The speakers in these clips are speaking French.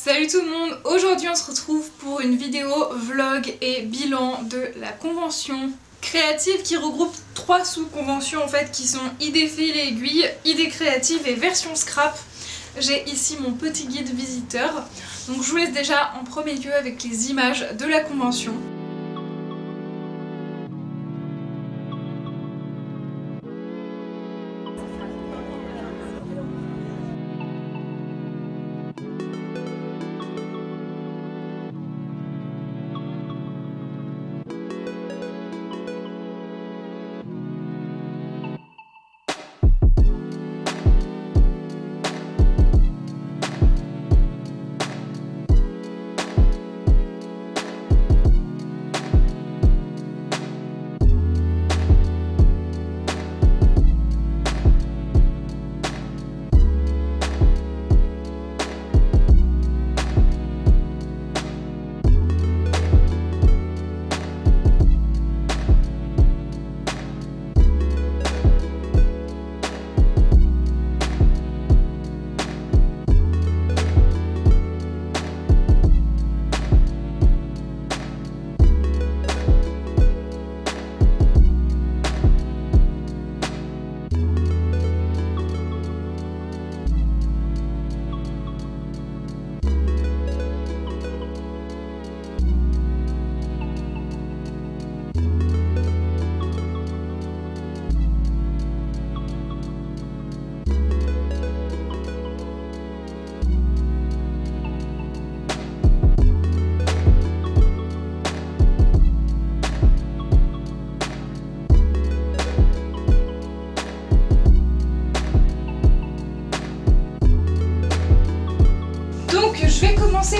Salut tout le monde, aujourd'hui on se retrouve pour une vidéo vlog et bilan de la convention créative qui regroupe 3 sous-conventions en fait qui sont idées fil et aiguilles, idées créatives et version scrap. J'ai ici mon petit guide visiteur, donc je vous laisse déjà en premier lieu avec les images de la convention.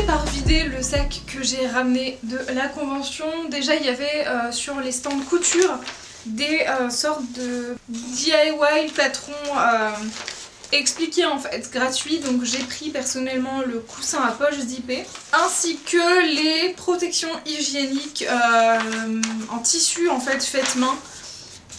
Par vider le sac que j'ai ramené de la convention. Déjà il y avait sur les stands couture des sortes de DIY patrons expliqués en fait gratuits, donc j'ai pris personnellement le coussin à poche zippé ainsi que les protections hygiéniques en tissu en fait faites main.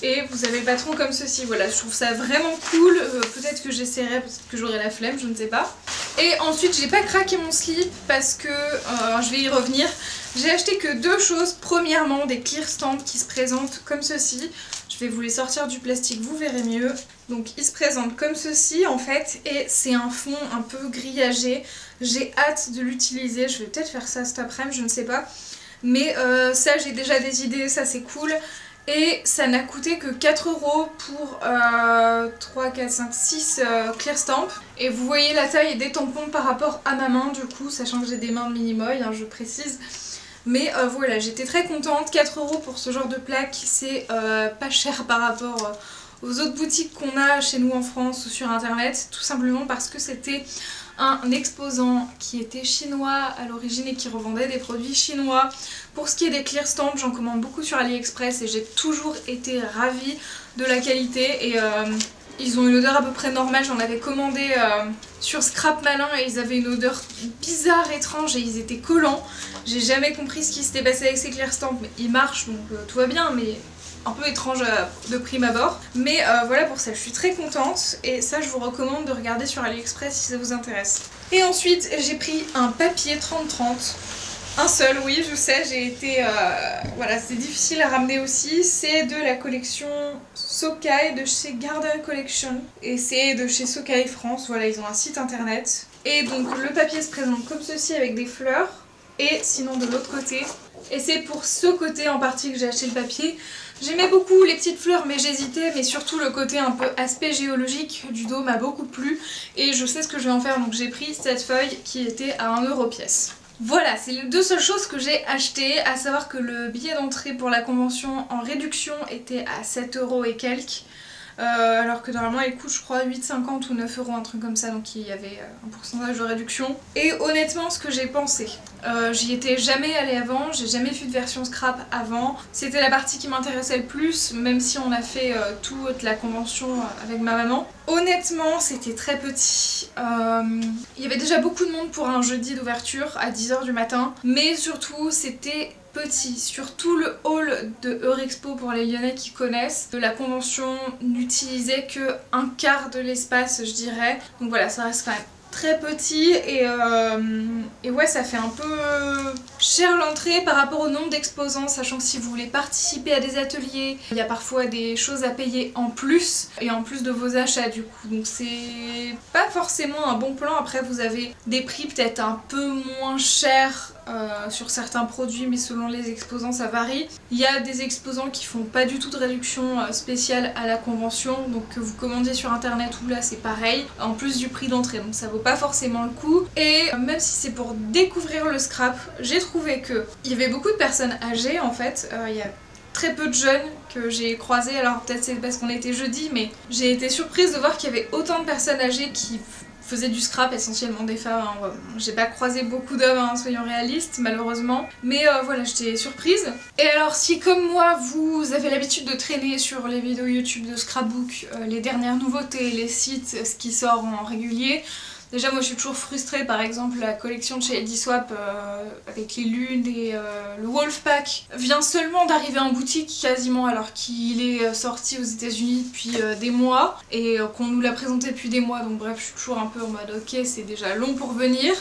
Et vous avez le patron comme ceci, voilà, je trouve ça vraiment cool, peut-être que j'essaierai, peut-être que j'aurai la flemme, je ne sais pas. Et ensuite j'ai pas craqué mon slip parce que, je vais y revenir, j'ai acheté que 2 choses. Premièrement des clear stamps qui se présentent comme ceci, je vais vous les sortir du plastique, vous verrez mieux. Donc ils se présentent comme ceci en fait, et c'est un fond un peu grillagé, j'ai hâte de l'utiliser, je vais peut-être faire ça cet après-midi, je ne sais pas. Mais ça j'ai déjà des idées, ça c'est cool. Et ça n'a coûté que 4 € pour 3, 4, 5, 6 clear stamps. Et vous voyez la taille des tampons par rapport à ma main du coup, sachant que j'ai des mains de mini-moy, hein, je précise. Mais voilà, j'étais très contente. 4 € pour ce genre de plaque, c'est pas cher par rapport aux autres boutiques qu'on a chez nous en France ou sur internet. Tout simplement parce que c'était un exposant qui était chinois à l'origine et qui revendait des produits chinois. Pour ce qui est des clear stamps, j'en commande beaucoup sur AliExpress et j'ai toujours été ravie de la qualité. Et ils ont une odeur à peu près normale, j'en avais commandé sur Scrap Malin et ils avaient une odeur bizarre, étrange et ils étaient collants. J'ai jamais compris ce qui s'était passé avec ces clear stamps, mais ils marchent donc tout va bien, mais un peu étrange de prime abord. Mais voilà, pour ça je suis très contente et ça je vous recommande de regarder sur AliExpress si ça vous intéresse. Et ensuite j'ai pris un papier 30-30. Un seul, oui, je sais, j'ai été... voilà, c'est difficile à ramener aussi. C'est de la collection Sokai de chez Garden Collection. Et c'est de chez Sokai France, voilà, ils ont un site internet. Et donc le papier se présente comme ceci avec des fleurs. Et sinon de l'autre côté. Et c'est pour ce côté en partie que j'ai acheté le papier. J'aimais beaucoup les petites fleurs mais j'hésitais, mais surtout le côté un peu aspect géologique du dos m'a beaucoup plu. Et je sais ce que je vais en faire, donc j'ai pris cette feuille qui était à 1 € pièce. Voilà, c'est les 2 seules choses que j'ai achetées, à savoir que le billet d'entrée pour la convention en réduction était à 7 € et quelques. Alors que normalement il coûte je crois 8,50 ou 9 €, un truc comme ça, donc il y avait un pourcentage de réduction. Et honnêtement ce que j'ai pensé, j'y étais jamais allée avant, j'ai jamais vu de version scrap avant, c'était la partie qui m'intéressait le plus, même si on a fait toute la convention avec ma maman. Honnêtement c'était très petit, il y avait déjà beaucoup de monde pour un jeudi d'ouverture à 10 h du matin, mais surtout c'était petit. Surtout le hall de Eurexpo, pour les Lyonnais qui connaissent, de la convention n'utilisait que un quart de l'espace, je dirais. Donc voilà, ça reste quand même très petit et ouais, ça fait un peu cher l'entrée par rapport au nombre d'exposants, sachant que si vous voulez participer à des ateliers, il y a parfois des choses à payer en plus, et en plus de vos achats du coup. Donc c'est pas forcément un bon plan. Après vous avez des prix peut-être un peu moins chers sur certains produits, mais selon les exposants ça varie. Il y a des exposants qui font pas du tout de réduction spéciale à la convention, donc que vous commandiez sur internet ou là c'est pareil, en plus du prix d'entrée, donc ça vaut pas forcément le coup. Et même si c'est pour découvrir le scrap, j'ai trouvé que il y avait beaucoup de personnes âgées en fait, il y a très peu de jeunes que j'ai croisés, alors peut-être c'est parce qu'on était jeudi, mais j'ai été surprise de voir qu'il y avait autant de personnes âgées qui faisaient du scrap, essentiellement des femmes, hein. J'ai pas croisé beaucoup d'hommes, hein, soyons réalistes malheureusement, mais voilà, j'étais surprise. Et alors si comme moi vous avez l'habitude de traîner sur les vidéos YouTube de Scrapbook, les dernières nouveautés, les sites, ce qui sort en régulier, déjà moi je suis toujours frustrée, par exemple la collection de chez Ediswap avec les lunes et le Wolfpack vient seulement d'arriver en boutique quasiment alors qu'il est sorti aux États-Unis depuis des mois et qu'on nous l'a présenté depuis des mois, donc bref je suis toujours un peu en mode ok c'est déjà long pour venir.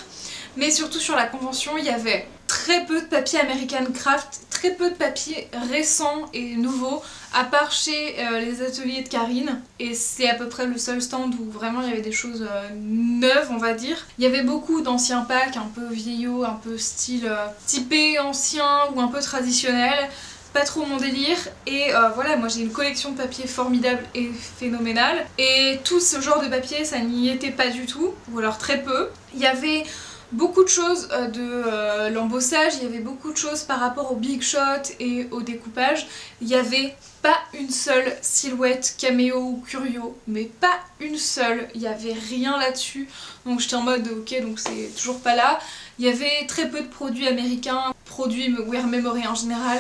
Mais surtout sur la convention il y avait très peu de papier American Craft, très peu de papier récent et nouveau, à part chez les ateliers de Karine, et c'est à peu près le seul stand où vraiment il y avait des choses neuves on va dire. Il y avait beaucoup d'anciens packs un peu vieillots, un peu style typé ancien ou un peu traditionnel, pas trop mon délire, et voilà, moi j'ai une collection de papier formidable et phénoménale, et tout ce genre de papier ça n'y était pas du tout, ou alors très peu. Il y avait beaucoup de choses de l'embossage, il y avait beaucoup de choses par rapport au big shot et au découpage. Il n'y avait pas une seule silhouette caméo ou curio, mais pas une seule, il n'y avait rien là-dessus. Donc j'étais en mode ok, donc c'est toujours pas là. Il y avait très peu de produits américains, produits Wear Memory en général.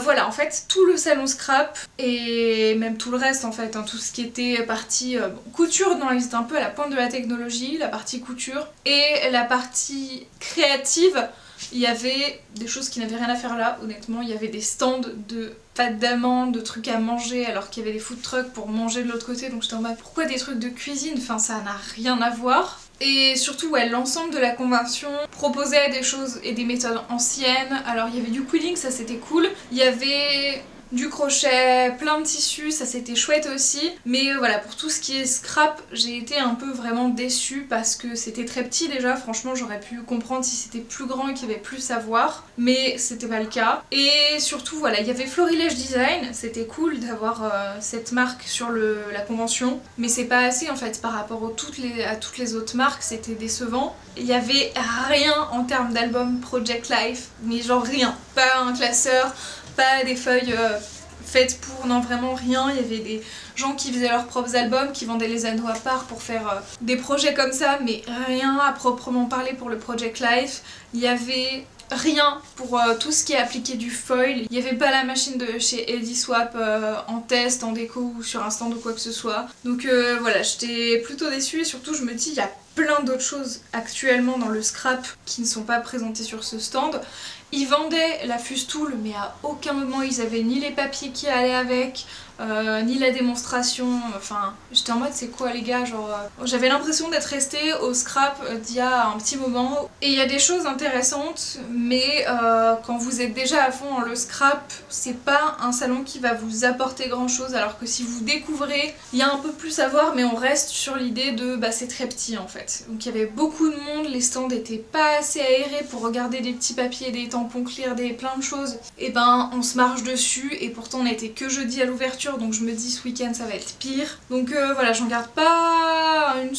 Voilà, en fait tout le salon scrap et même tout le reste en fait, hein, tout ce qui était partie couture, non, ils étaient un peu à la pointe de la technologie, la partie couture, et la partie créative, il y avait des choses qui n'avaient rien à faire là, honnêtement. Il y avait des stands de pâtes d'amandes, de trucs à manger, alors qu'il y avait des food trucks pour manger de l'autre côté, donc j'étais en mode pourquoi des trucs de cuisine, enfin ça n'a rien à voir. Et surtout ouais, l'ensemble de la convention proposait des choses et des méthodes anciennes. Alors il y avait du quilling, ça c'était cool, il y avait du crochet, plein de tissus, ça c'était chouette aussi. Mais voilà, pour tout ce qui est scrap, j'ai été un peu vraiment déçue parce que c'était très petit déjà. Franchement, j'aurais pu comprendre si c'était plus grand et qu'il y avait plus à voir, mais c'était pas le cas. Et surtout, voilà, il y avait Florilège Design, c'était cool d'avoir cette marque sur la convention, mais c'est pas assez en fait par rapport à toutes les autres marques, c'était décevant. Il y avait rien en termes d'album Project Life, mais genre rien, pas un classeur, pas des feuilles faites pour, non vraiment rien. Il y avait des gens qui faisaient leurs propres albums, qui vendaient les anneaux à part pour faire des projets comme ça, mais rien à proprement parler pour le Project Life. Il y avait rien pour tout ce qui est appliqué du foil. Il n'y avait pas la machine de chez Ediswap en test, en déco ou sur un stand ou quoi que ce soit. Donc voilà, j'étais plutôt déçue et surtout je me dis il y a plein d'autres choses actuellement dans le scrap qui ne sont pas présentées sur ce stand. Ils vendaient la Fustool mais à aucun moment ils avaient ni les papiers qui allaient avec, ni la démonstration, enfin j'étais en mode c'est quoi les gars, genre j'avais l'impression d'être restée au scrap d'il y a un petit moment. Et il y a des choses intéressantes mais quand vous êtes déjà à fond dans le scrap, c'est pas un salon qui va vous apporter grand chose, alors que si vous découvrez, il y a un peu plus à voir, mais on reste sur l'idée de bah c'est très petit en fait. Donc il y avait beaucoup de monde, les stands étaient pas assez aérés pour regarder des petits papiers, des tampons clear, plein de choses, et ben on se marche dessus, et pourtant on n'était que jeudi à l'ouverture, donc je me dis ce week-end ça va être pire. Donc voilà, j'en garde pas un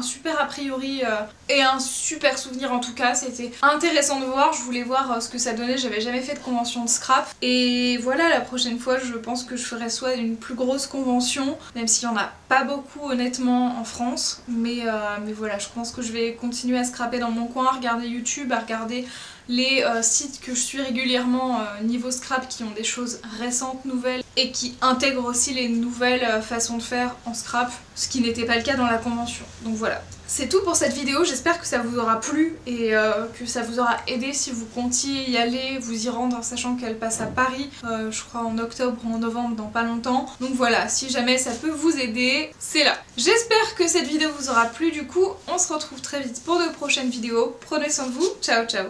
super a priori et un super souvenir en tout cas. C'était intéressant de voir, je voulais voir ce que ça donnait, j'avais jamais fait de convention de scrap, et voilà, la prochaine fois je pense que je ferai soit une plus grosse convention, même s'il y en a pas beaucoup honnêtement en France, mais voilà, je pense que je vais continuer à scraper dans mon coin, à regarder YouTube, à regarder les sites que je suis régulièrement niveau scrap qui ont des choses récentes, nouvelles, et qui intègre aussi les nouvelles façons de faire en scrap, ce qui n'était pas le cas dans la convention. Donc voilà. C'est tout pour cette vidéo, j'espère que ça vous aura plu et que ça vous aura aidé si vous comptiez y aller, vous y rendre, en sachant qu'elle passe à Paris, je crois en octobre ou en novembre, dans pas longtemps. Donc voilà, si jamais ça peut vous aider, c'est là. J'espère que cette vidéo vous aura plu, du coup on se retrouve très vite pour de prochaines vidéos. Prenez soin de vous, ciao ciao.